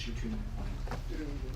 失去那个欢迎。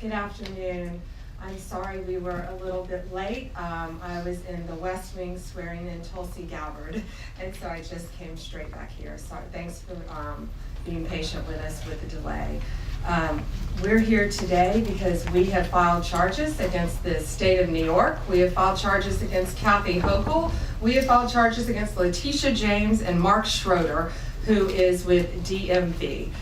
Good afternoon. I'm sorry we were a little bit late. I was in the West Wing swearing in Tulsi Gabbard, and so I just came straight back here. So thanks for being patient with us with the delay. We're here today because we have filed charges against the state of New York. We have filed charges against Kathy Hochul. We have filed charges against Letitia James and Mark Schroeder, who is with DMV.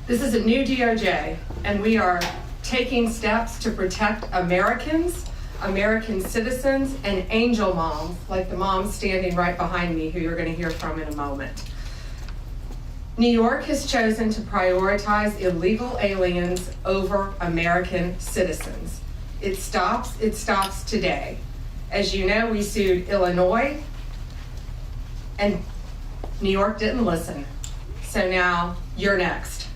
This is a new DOJ, and we are taking steps to protect Americans, American citizens, and angel moms, like the mom standing right behind me, who you're going to hear from in a moment. New York has chosen to prioritize illegal aliens over American citizens. It stops today. As you know, we sued Illinois, and New York didn't listen. So now you're next.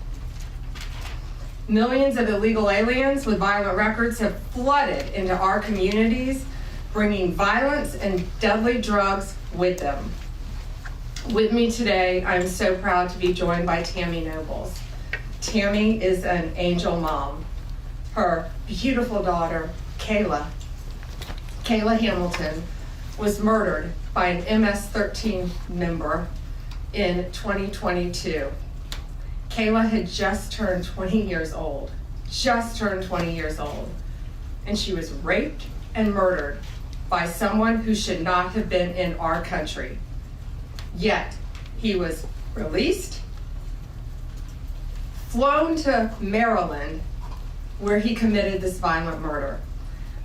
Millions of illegal aliens with violent records have flooded into our communities, bringing violence and deadly drugs with them. With me today, I'm so proud to be joined by Tammy Nobles. Tammy is an angel mom. Her beautiful daughter, Kayla Hamilton, was murdered by an MS-13 member in 2022. Kayla had just turned 20 years old, and she was raped and murdered by someone who should not have been in our country. Yet, he was released, flown to Maryland, where he committed this violent murder.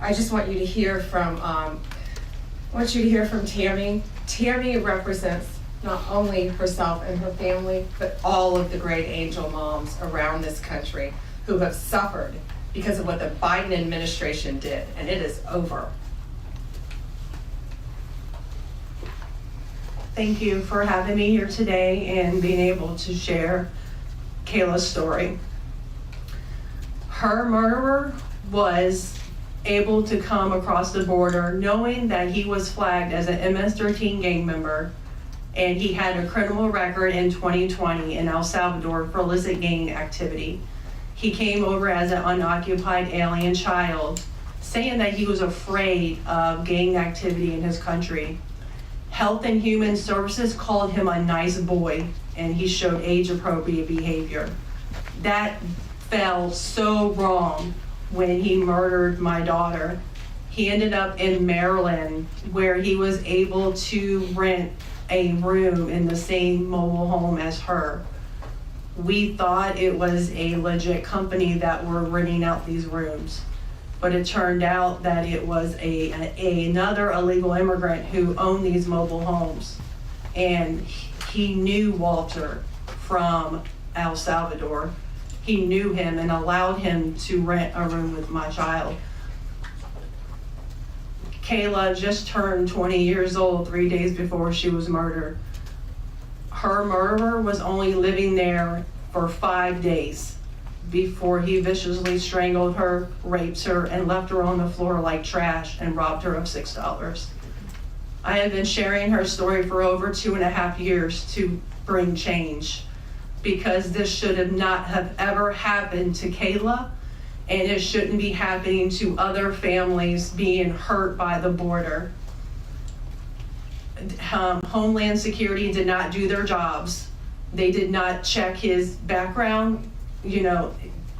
I just want you to hear from, Tammy. Tammy represents not only herself and her family, but all of the great angel moms around this country who have suffered because of what the Biden administration did, and it is over. Thank you for having me here today and being able to share Kayla's story. Her murderer was able to come across the border knowing that he was flagged as an MS-13 gang member, and he had a criminal record in 2020 in El Salvador for illicit gang activity. He came over as an unoccupied alien child, saying that he was afraid of gang activity in his country. Health and Human Services called him a nice boy, and he showed age-appropriate behavior. That fell so wrong when he murdered my daughter. He ended up in Maryland, where he was able to rent a room in the same mobile home as her. We thought it was a legit company that were renting out these rooms, but it turned out that it was another illegal immigrant who owned these mobile homes. And he knew Walter from El Salvador. He knew him and allowed him to rent a room with my child. Kayla just turned 20 years old 3 days before she was murdered. Her murderer was only living there for 5 days before he viciously strangled her, raped her, and left her on the floor like trash and robbed her of $6. I have been sharing her story for over 2.5 years to bring change, because this should not have ever happened to Kayla, and it shouldn't be happening to other families being hurt by the border. Homeland Security did not do their jobs. They did not check his background. You know,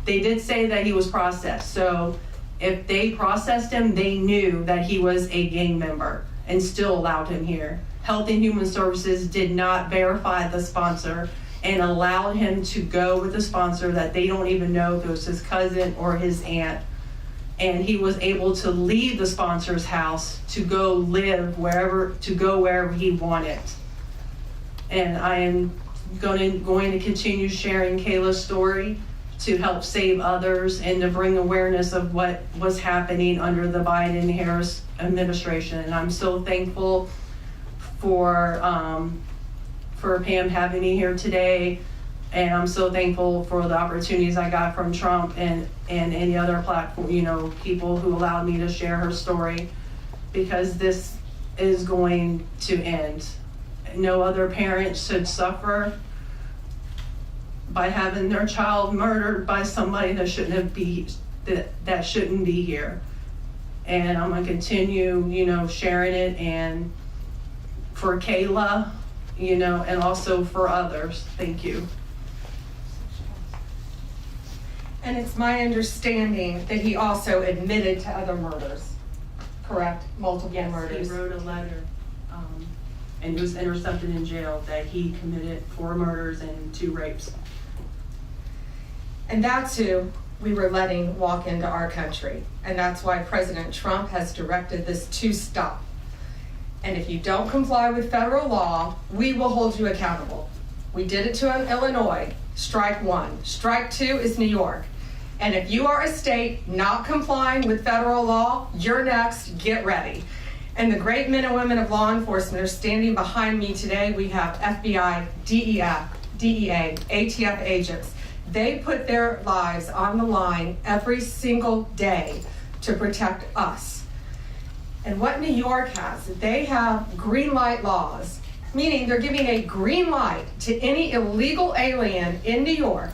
they did say that he was processed. So if they processed him, they knew that he was a gang member and still allowed him here. Health and Human Services did not verify the sponsor and allowed him to go with a sponsor that they don't even know if it was his cousin or his aunt. And he was able to leave the sponsor's house to go live wherever he wanted. And I am going to continue sharing Kayla's story to help save others and to bring awareness of what was happening under the Biden-Harris administration. And I'm so thankful for Pam having me here today, and I'm so thankful for the opportunities I got from Trump and any other platform, people who allowed me to share her story, because this is going to end. No other parent should suffer by having their child murdered by somebody that shouldn't be here. And I'm gonna continue, sharing it, and for Kayla, and also for others. Thank you. And it's my understanding that he also admitted to other murders, correct? Multiple murders. He wrote a letter, and it was intercepted in jail, that he committed 4 murders and 2 rapes. And that's who we were letting walk into our country. And that's why President Trump has directed this to stop. And if you don't comply with federal law, we will hold you accountable. We did it to Illinois, strike 1. Strike 2 is New York. And if you are a state not complying with federal law, you're next, get ready. And the great men and women of law enforcement are standing behind me today. We have FBI, DEA, ATF agents. They put their lives on the line every single day to protect us. And what New York has, they have green light laws, meaning they're giving a green light to any illegal alien in New York,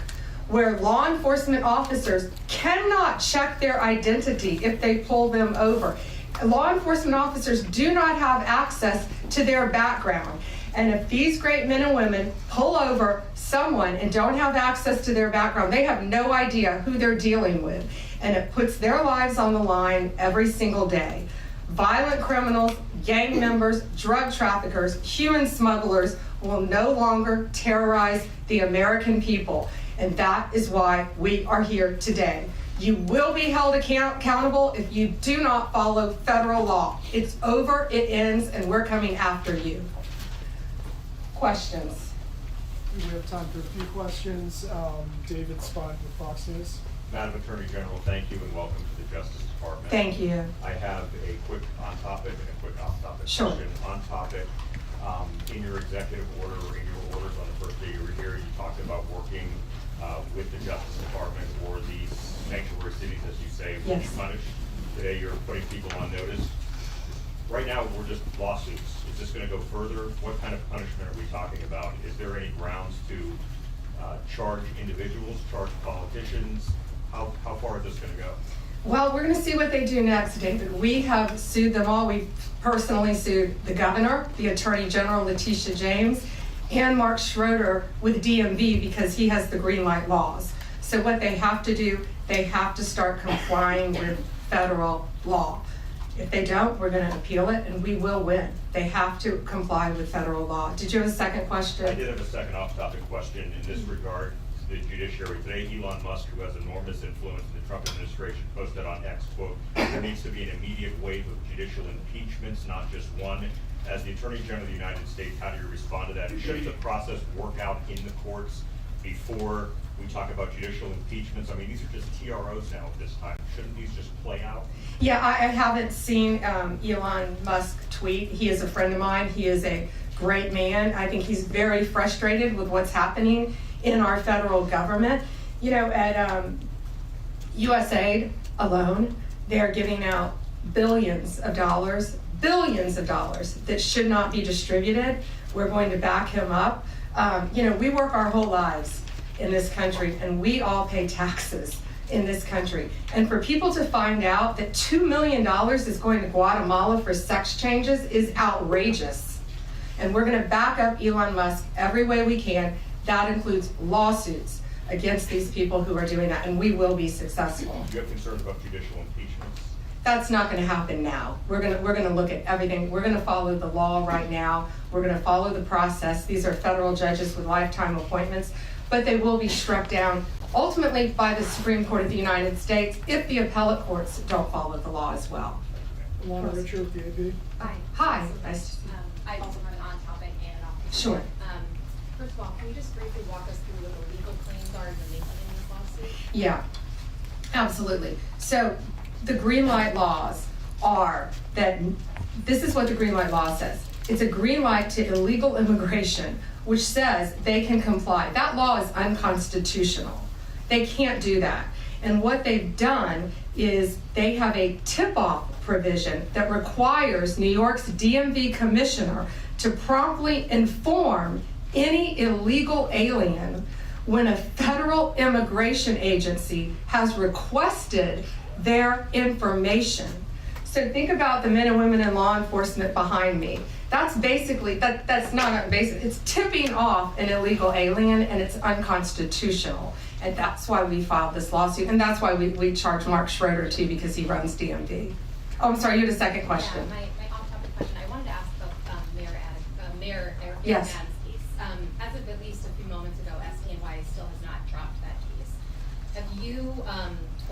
where law enforcement officers cannot check their identity if they pull them over. Law enforcement officers do not have access to their background. And if these great men and women pull over someone and don't have access to their background, they have no idea who they're dealing with. And it puts their lives on the line every single day. Violent criminals, gang members, drug traffickers, human smugglers will no longer terrorize the American people. And that is why we are here today. You will be held accountable if you do not follow federal law. It's over, it ends, and we're coming after you. Questions? We have time for a few questions. David Spott with Fox News. Madam Attorney General, thank you and welcome to the Justice Department. Thank you. I have a quick on-topic and a quick off-topic Sure. question. On-topic, in your executive order or in your orders on the first day you were here, you talked about working with the Justice Department or these sanctuary cities, as you say, will Yes. be punished. Today you're putting people on notice. Right now we're just lawsuits. Is this going to go further? What kind of punishment are we talking about? Is there any grounds to charge individuals, charge politicians? How far is this going to go? Well, we're going to see what they do next, David. We have sued them all. We've personally sued the governor, the Attorney General, Letitia James, and Mark Schroeder with DMV because he has the green light laws. So what they have to do, they have to start complying with federal law. If they don't, we're going to appeal it and we will win. They have to comply with federal law. Did you have a second question? I did have a second off-topic question in this regard. The judiciary today, Elon Musk, who has enormous influence in the Trump administration, posted on X, quote, there needs to be an immediate wave of judicial impeachments, not just one. As the Attorney General of the United States, how do you respond to that? Shouldn't the process work out in the courts before we talk about judicial impeachments? I mean, these are just TROs now at this time. Shouldn't these just play out? Yeah, I haven't seen Elon Musk tweet. He is a friend of mine. He is a great man. I think he's very frustrated with what's happening in our federal government. You know, at USAID alone, they're giving out billions of dollars that should not be distributed. We're going to back him up. You know, we work our whole lives in this country and we all pay taxes in this country. And for people to find out that $2 million is going to Guatemala for sex changes is outrageous. And we're going to back up Elon Musk every way we can. That includes lawsuits against these people who are doing that, and we will be successful. Do you have concerns about judicial impeachments? That's not going to happen now. We're going to look at everything. We're going to follow the law right now. We're going to follow the process. These are federal judges with lifetime appointments, but they will be struck down ultimately by the Supreme Court of the United States if the appellate courts don't follow the law as well. Alana Richard with the AP. Hi. Hi. Nice to see you. I also have an on-topic and an off-topic. Sure. First of all, can you just briefly walk us through what the legal claims are in the making of these lawsuits? Yeah, absolutely. So the green light laws are that, this is what the green light law says. It's a green light to illegal immigration, which says they can comply. That law is unconstitutional. They can't do that. And what they've done is they have a tip-off provision that requires New York's DMV commissioner to promptly inform any illegal alien when a federal immigration agency has requested their information. So think about the men and women in law enforcement behind me. That's basically, that's not basic, it's tipping off an illegal alien, and it's unconstitutional. And that's why we filed this lawsuit, and that's why we charged Mark Schroeder too, because he runs DMV. Oh, I'm sorry, you had a second question. Yeah, my off-topic question. I wanted to ask about Mayor Adams' Yes. case. As of at least a few moments ago, SDNY still has not dropped that case. Have you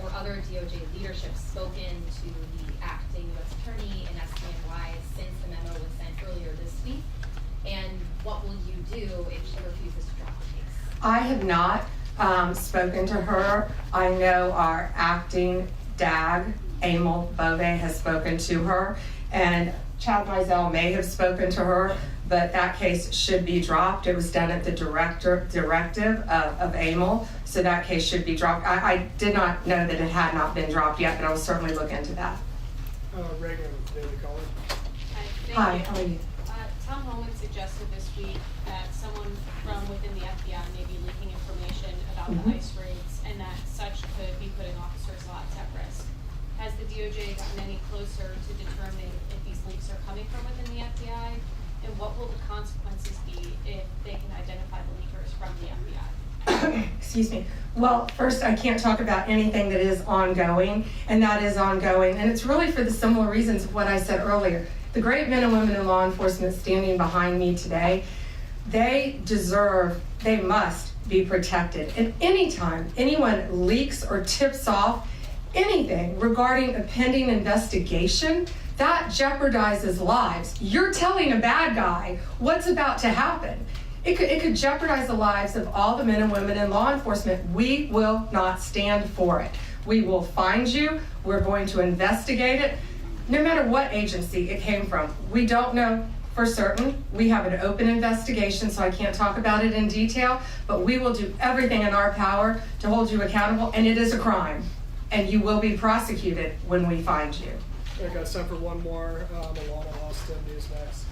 or other DOJ leadership spoken to the acting U.S. attorney in SDNY since the memo was sent earlier this week? And what will you do if she refuses to drop the case? I have not spoken to her. I know our acting DAG, Emil Bove, has spoken to her, and Chad Mizell may have spoken to her, but that case should be dropped. It was done at the directive of Emil, so that case should be dropped. I did not know that it had not been dropped yet, but I will certainly look into that. Reagan, Daily Caller. Hi, how are you? Tom Holman suggested this week that someone from within the FBI may be leaking information about the ICE raids, and that such could be putting officers' lives at risk. Has the DOJ gotten any closer to determining if these leaks are coming from within the FBI? And what will the consequences be if they can identify the leakers from the FBI? Excuse me. Well, first, I can't talk about anything that is ongoing, and that is ongoing. And it's really for the similar reasons of what I said earlier. The great men and women in law enforcement standing behind me today, they must be protected. And anytime anyone leaks or tips off anything regarding a pending investigation, that jeopardizes lives. You're telling a bad guy what's about to happen. It could jeopardize the lives of all the men and women in law enforcement. We will not stand for it. We will find you. We're going to investigate it, no matter what agency it came from. We don't know for certain. We have an open investigation, so I can't talk about it in detail, but we will do everything in our power to hold you accountable, and it is a crime, and you will be prosecuted when we find you. Okay, guys, time for one more. Alana Austin, Newsmax.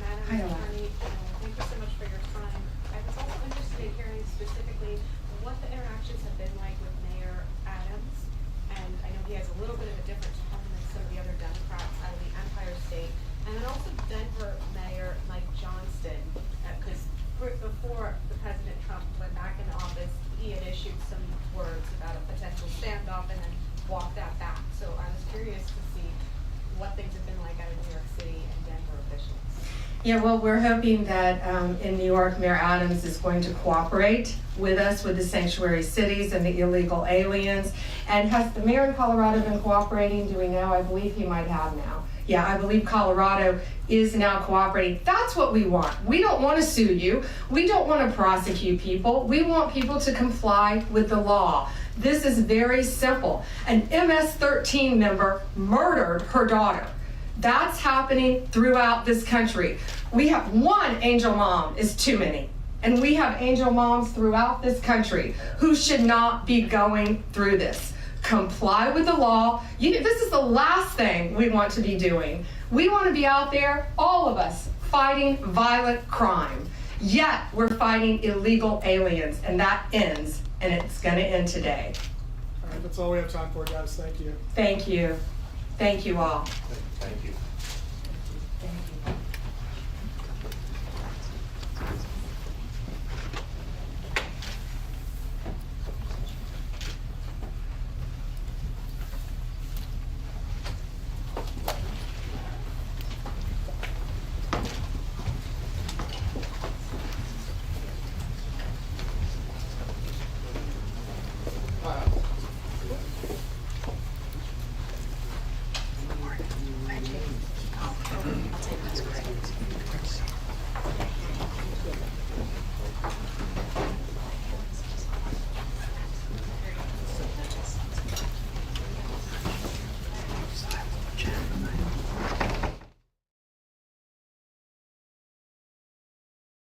Madam Hi, Alana. Attorney, thank you so much for your time. I was also interested in hearing specifically what the interactions have been like with Mayor Adams. And I know he has a little bit of a different tone than some of the other Democrats out of the Empire State. And then also Denver Mayor Mike Johnston, because before the President Trump went back into office, he had issued some words about a potential standoff and then walked that back. So I was curious to see what things have been like out of New York City and Denver officials. Yeah, well, we're hoping that in New York, Mayor Adams is going to cooperate with us with the sanctuary cities and the illegal aliens. And has the mayor in Colorado been cooperating? Do we know? I believe he might have now. Yeah, I believe Colorado is now cooperating. That's what we want. We don't want to sue you. We don't want to prosecute people. We want people to comply with the law. This is very simple. An MS-13 member murdered her daughter. That's happening throughout this country. We have one angel mom is too many. And we have angel moms throughout this country who should not be going through this. Comply with the law. This is the last thing we want to be doing. We want to be out there, all of us, fighting violent crime. Yet we're fighting illegal aliens, and that ends, and it's going to end today. All right, that's all we have time for, guys. Thank you. Thank you. Thank you all. Thank you.